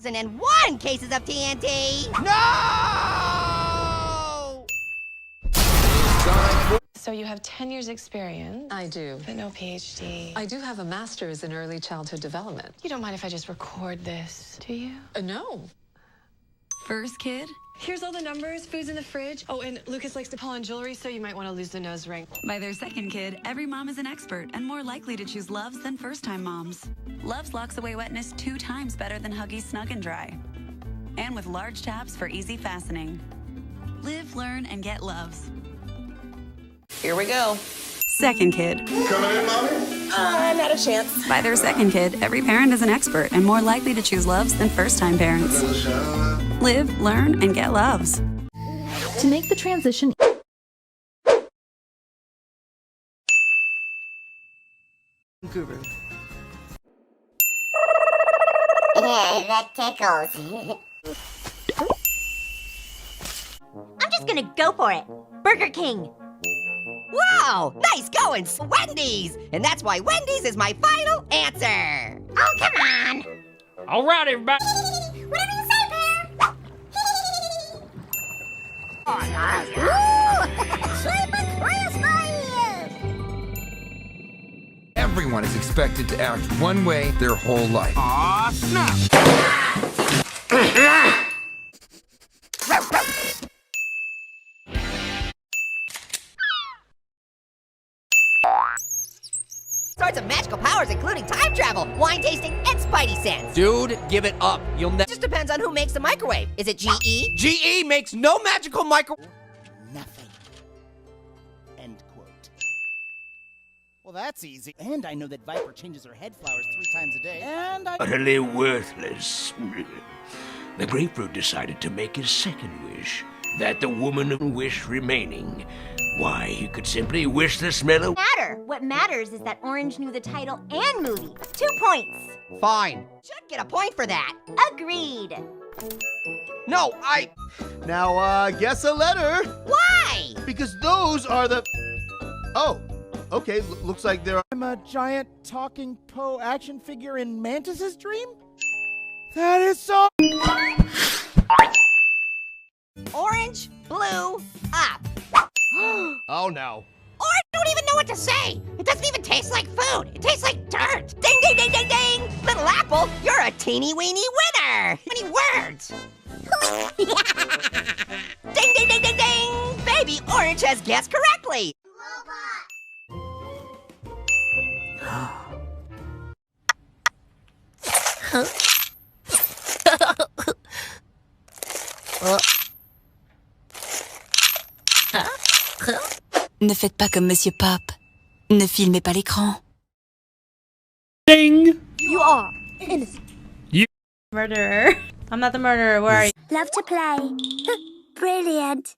1,001 cases of TNT! No! So you have 10 years experience. I do. But no PhD. I do have a master's in early childhood development. You don't mind if I just record this, do you? No. First kid? Here's all the numbers, food's in the fridge. Oh, and Lucas likes to pull on jewelry, so you might want to lose the nose ring. By their second kid, every mom is an expert and more likely to choose Loves than first-time moms. Loves locks away wetness 2 times better than Huggies Snug and Dry. And with large tabs for easy fastening. Live, learn, and get Loves. Here we go. Second kid. Coming in, Mommy? Not a chance. By their second kid, every parent is an expert and more likely to choose Loves than first-time parents. Live, learn, and get Loves. To make the transition Guru. That tickles. I'm just gonna go for it. Burger King. Wow, nice going, Wendy's! And that's why Wendy's is my final answer. Oh, come on. All right, everybody. Whatever you say, Pear. Everyone is expected to act one way their whole life. Aw, snap. Sorts of magical powers, including time travel, wine tasting, and Spidey sense. Dude, give it up. You'll never. Just depends on who makes the microwave. Is it GE? GE makes no magical micro. Nothing. End quote. Well, that's easy. And I know that Viper changes her head flowers 3 times a day. And I. Utterly worthless. The grapefruit decided to make his second wish. That the woman wish remaining. Why, he could simply wish the smell of... What matters is that Orange knew the title and movie. 2 points. Fine. Should get a point for that. Agreed. No, Now, guess a letter. Why? Because those are the... Oh, okay, looks like there are... I'm a giant talking Poe action figure in Mantis's dream? That is so... Orange, blue, up. Oh no. I don't even know what to say. It doesn't even taste like food. It tastes like dirt. Ding, ding, ding, ding, ding. Little Apple, you're a teeny weeny winner. Many words. Ding, ding, ding, ding, ding. Baby Orange has guessed correctly. Ne faites pas comme Monsieur Pop. Ne filmez pas l'écran. Ding! You are innocent. murderer. I'm not the murderer. Where are you? Love to play. Brilliant.